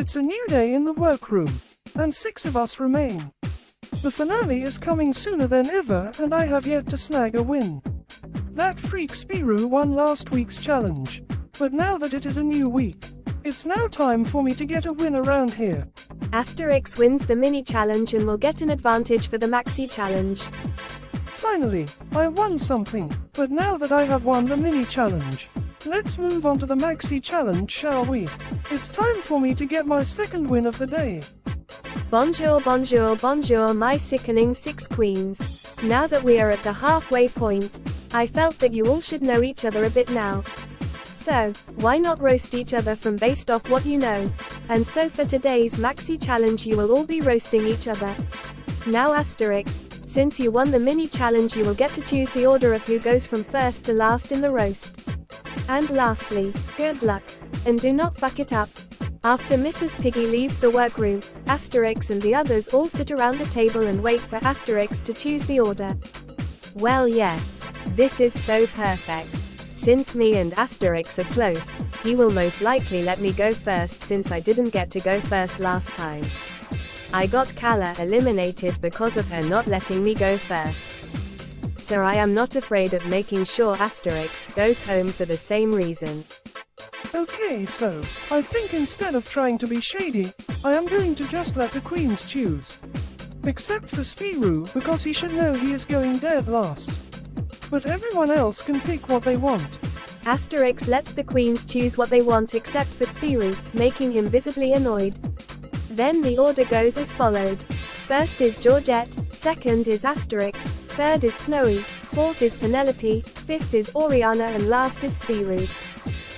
It's a new day in the workroom, and 6 of us remain. The finale is coming sooner than ever, and I have yet to snag a win. That freak Spiru won last week's challenge, but now that it is a new week, it's now time for me to get a win around here. Asterix wins the mini challenge and will get an advantage for the maxi challenge. Finally, I won something, but now that I have won the mini challenge, let's move on to the maxi challenge, shall we? It's time for me to get my second win of the day. Bonjour, bonjour, bonjour, my sickening 6 queens. Now that we are at the halfway point, I felt that you all should know each other a bit now. So, why not roast each other from based off what you know? And so for today's maxi challenge you will all be roasting each other. Now Asterix, since you won the mini challenge you will get to choose the order of who goes from first to last in the roast. And lastly, good luck, and do not fuck it up. After Mrs. Piggy leaves the workroom, Asterix and the others all sit around the table and wait for Asterix to choose the order. Well yes, this is so perfect. Since me and Asterix are close, he will most likely let me go first since I didn't get to go first last time. I got Kala eliminated because of her not letting me go first. So I am not afraid of making sure Asterix goes home for the same reason. Okay, so, I think instead of trying to be shady, I am going to just let the queens choose. Except for Spiru, because he should know he is going dead last. But everyone else can pick what they want. Asterix lets the queens choose what they want except for Spiru, making him visibly annoyed. Then the order goes as followed. First is Georgette, second is Asterix, third is Snowy, fourth is Penelope, fifth is Oriana and last is Spiru.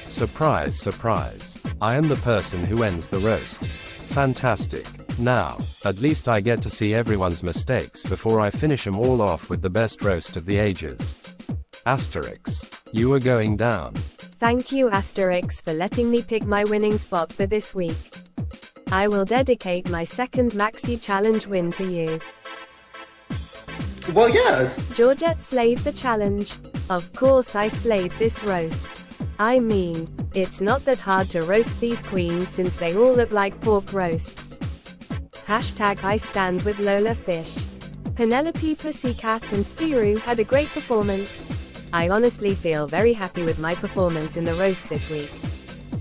Surprise, surprise. I am the person who ends the roast. Fantastic. Now, at least I get to see everyone's mistakes before I finish them all off with the best roast of the ages. Asterix, you are going down. Thank you Asterix for letting me pick my winning spot for this week. I will dedicate my second maxi challenge win to you. Well, yes. Georgette slayed the challenge. Of course I slayed this roast. I mean, it's not that hard to roast these queens since they all look like pork roasts. Hashtag I stand with Lola Fish. Penelope, Pussycat and Spiru had a great performance. I honestly feel very happy with my performance in the roast this week.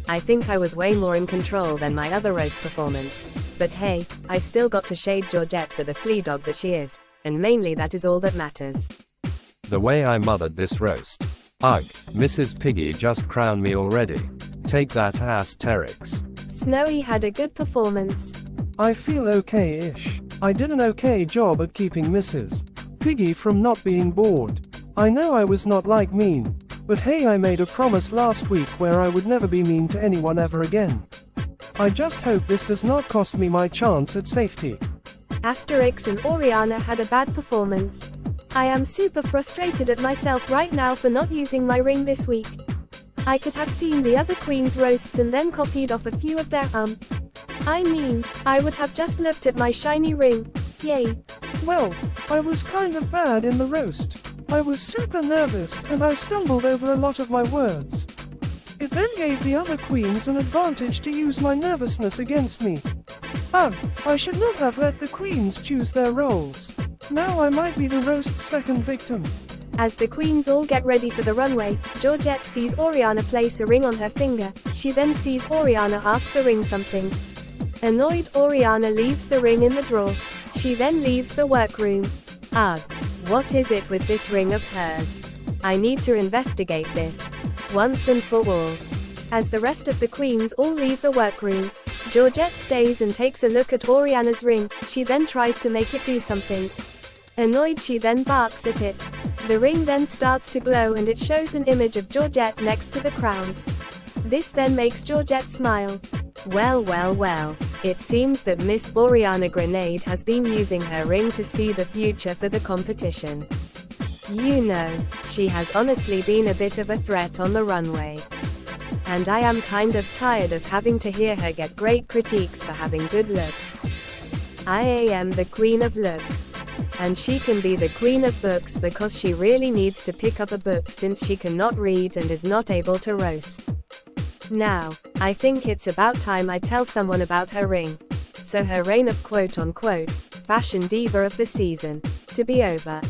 I think I was way more in control than my other roast performance. But hey, I still got to shade Georgette for the flea dog that she is, and mainly that is all that matters. The way I mothered this roast. Ugh, Mrs. Piggy just crowned me already. Take that, Asterix. Snowy had a good performance. I feel okay-ish. I did an okay job at keeping Mrs. Piggy from not being bored. I know I was not like mean, but hey, I made a promise last week where I would never be mean to anyone ever again. I just hope this does not cost me my chance at safety. Asterix and Oriana had a bad performance. I am super frustrated at myself right now for not using my ring this week. I could have seen the other queens' roasts and then copied off a few of their I mean, I would have just looked at my shiny ring. Yay. Well, I was kind of bad in the roast. I was super nervous and I stumbled over a lot of my words. It then gave the other queens an advantage to use my nervousness against me. Ugh, I should not have let the queens choose their roles. Now I might be the roast's second victim. As the queens all get ready for the runway, Georgette sees Oriana place a ring on her finger. She then sees Oriana ask the ring something. Annoyed, Oriana leaves the ring in the drawer. She then leaves the workroom. Ugh, what is it with this ring of hers? I need to investigate this, once and for all. As the rest of the queens all leave the workroom, Georgette stays and takes a look at Oriana's ring. She then tries to make it do something. Annoyed, she then barks at it. The ring then starts to glow and it shows an image of Georgette next to the crown. This then makes Georgette smile. Well, well, well. It seems that Miss Oriana Grenade has been using her ring to see the future for the competition. You know, she has honestly been a bit of a threat on the runway. And I am kind of tired of having to hear her get great critiques for having good looks. I am the queen of looks. And she can be the queen of books because she really needs to pick up a book since she cannot read and is not able to roast. Now, I think it's about time I tell someone about her ring. So her reign of quote-unquote, fashion diva of the season, to be over.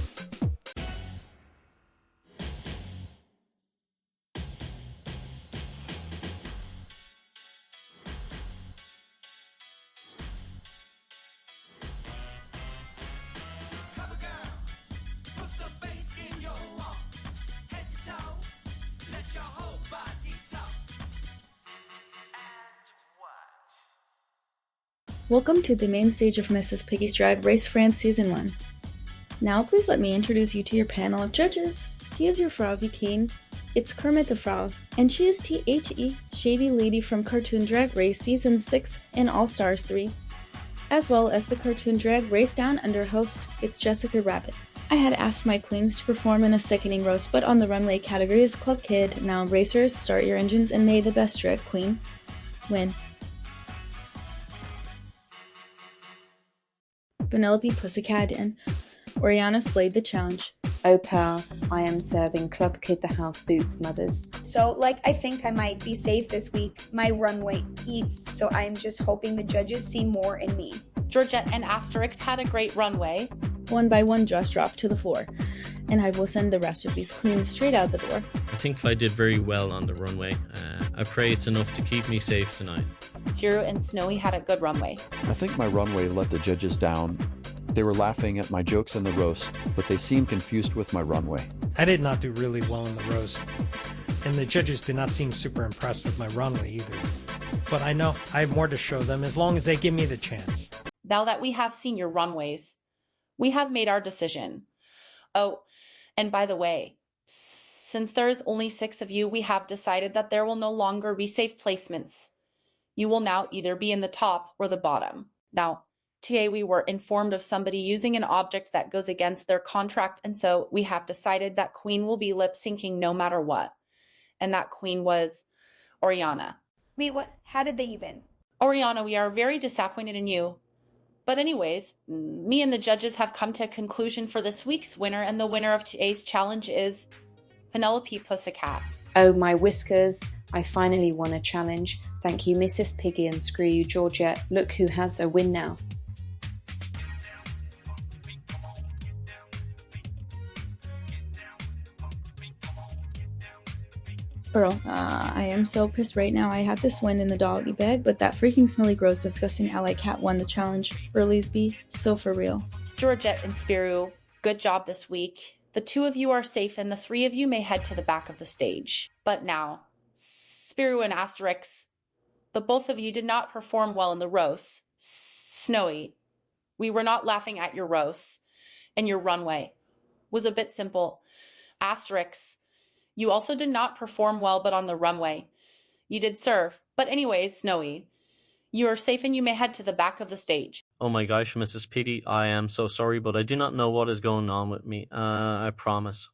Welcome to the main stage of Mrs. Piggy's Drag Race France Season 1. Now please let me introduce you to your panel of judges. He is your Froggy King, it's Kermit the Frog, and she is THE, Shady Lady from Cartoon Drag Race Season 6 and All Stars 3, as well as the Cartoon Drag Race Down Under host, it's Jessica Rabbit. I had asked my queens to perform in a sickening roast, but on the runway category is Club Kid. Now racers, start your engines and may the best drag queen win. Penelope Pussycat and Oriana slayed the challenge. Oh pal, I am serving Club Kid the House Boots mothers. So, I think I might be safe this week. My runway eats, so I'm just hoping the judges see more in me. Georgette and Asterix had a great runway. One by one just dropped to the floor, and I will send the rest of these queens straight out the door. I think I did very well on the runway. I pray it's enough to keep me safe tonight. Spiru and Snowy had a good runway. I think my runway let the judges down. They were laughing at my jokes in the roast, but they seemed confused with my runway. I did not do really well in the roast, and the judges did not seem super impressed with my runway either. But I know I have more to show them as long as they give me the chance. Now that we have seen your runways, we have made our decision. Oh, and by the way, since there's only 6 of you, we have decided that there will no longer be safe placements. You will now either be in the top or the bottom. Now, today we were informed of somebody using an object that goes against their contract, and so we have decided that queen will be lip syncing no matter what. And that queen was Oriana. Wait, what? How did they even? Oriana, we are very disappointed in you. But anyways, me and the judges have come to a conclusion for this week's winner, and the winner of today's challenge is Penelope Pussycat. Oh my whiskers, I finally won a challenge. Thank you Mrs. Piggy and screw you Georgette. Look who has a win now. Girl, I am so pissed right now. I had this win in the doggy bag, but that freaking smelly, gross, disgusting ally cat won the challenge. Earliesby, so for real. Georgette and Spiru, good job this week. The 2 of you are safe and the 3 of you may head to the back of the stage. But now, Spiru and Asterix, the both of you did not perform well in the roast. Snowy, we were not laughing at your roast, and your runway was a bit simple. Asterix, you also did not perform well, but on the runway. You did serve. But anyways, Snowy, you are safe and you may head to the back of the stage. Oh my gosh, Mrs. Piggy, I am so sorry, but I do not know what is going on with me. I promise.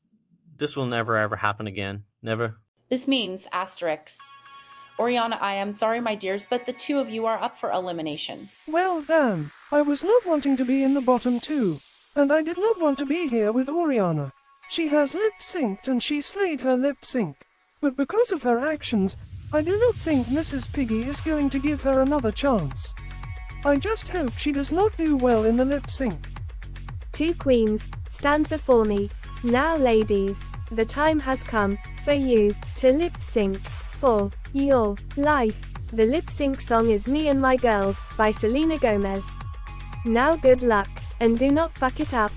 This will never ever happen again. Never. This means, Asterix. Oriana, I am sorry, my dears, but the 2 of you are up for elimination. Well, damn. I was not wanting to be in the bottom too. And I did not want to be here with Oriana. She has lip-synced and she slayed her lip-sync. But because of her actions, I do not think Mrs. Piggy is going to give her another chance. I just hope she does not do well in the lip-sync. 2 queens, stand before me. Now ladies, the time has come for you to lip-sync for your life. The lip-sync song is Me and My Girls by Selena Gomez. Now good luck, and do not fuck it up.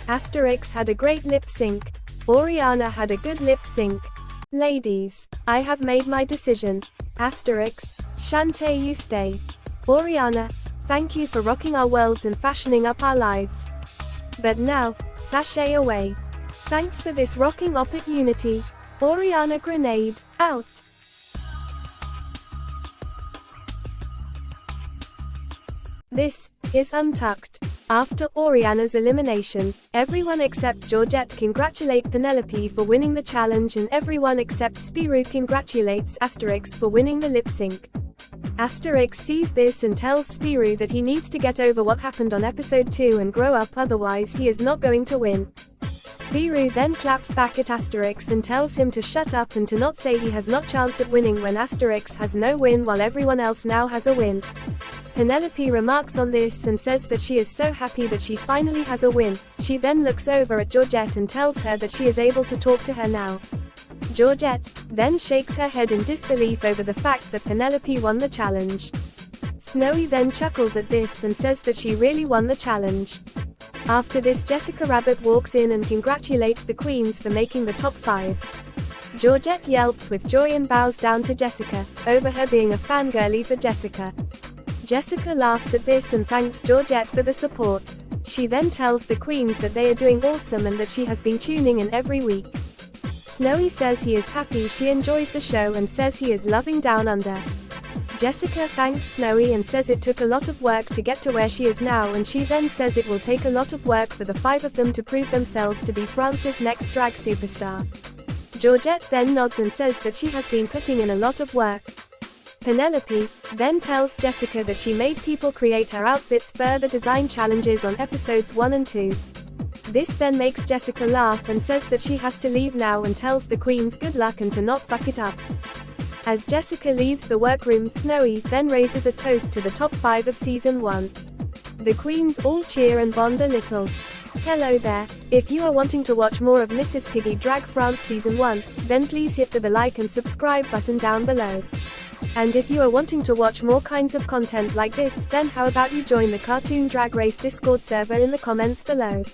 Asterix had a great lip sync. Oriana had a good lip sync. Ladies, I have made my decision. Asterix, Shantae you stay. Oriana, thank you for rocking our worlds and fashioning up our lives. But now, sashay away. Thanks for this rocking opportunity. Oriana Grenade, out. This is Untucked. After Oriana's elimination, everyone except Georgette congratulate Penelope for winning the challenge and everyone except Spiru congratulates Asterix for winning the lip sync. Asterix sees this and tells Spiru that he needs to get over what happened on episode 2 and grow up, otherwise he is not going to win. Spirou then claps back at Asterix and tells him to shut up and to not say he has not chance at winning when Asterix has no win while everyone else now has a win. Penelope remarks on this and says that she is so happy that she finally has a win. She then looks over at Georgette and tells her that she is able to talk to her now. Georgette then shakes her head in disbelief over the fact that Penelope won the challenge. Snowy then chuckles at this and says that she really won the challenge. After this, Jessica Rabbit walks in and congratulates the queens for making the top 5. Georgette yelps with joy and bows down to Jessica, over her being a fangirly for Jessica. Jessica laughs at this and thanks Georgette for the support. She then tells the queens that they are doing awesome and that she has been tuning in every week. Snowy says he is happy she enjoys the show and says he is loving Down Under. Jessica thanks Snowy and says it took a lot of work to get to where she is now, and she then says it will take a lot of work for the 5 of them to prove themselves to be France's next drag superstar. Georgette then nods and says that she has been putting in a lot of work. Penelope then tells Jessica that she made people create her outfits for the design challenges on episodes 1 and 2. This then makes Jessica laugh and says that she has to leave now and tells the queens good luck and to not fuck it up. As Jessica leaves the workroom, Snowy then raises a toast to the top 5 of season 1. The queens all cheer and bond a little. Hello there. If you are wanting to watch more of Mrs. Piggy Drag France season 1, then please hit the like and subscribe button down below. And if you are wanting to watch more kinds of content like this, then how about you join the Cartoon Drag Race Discord server in the comments below.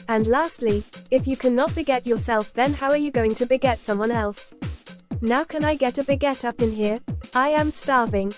And lastly, if you cannot beget yourself, then how are you going to beget someone else? Now can I get a baguette up in here? I am starving.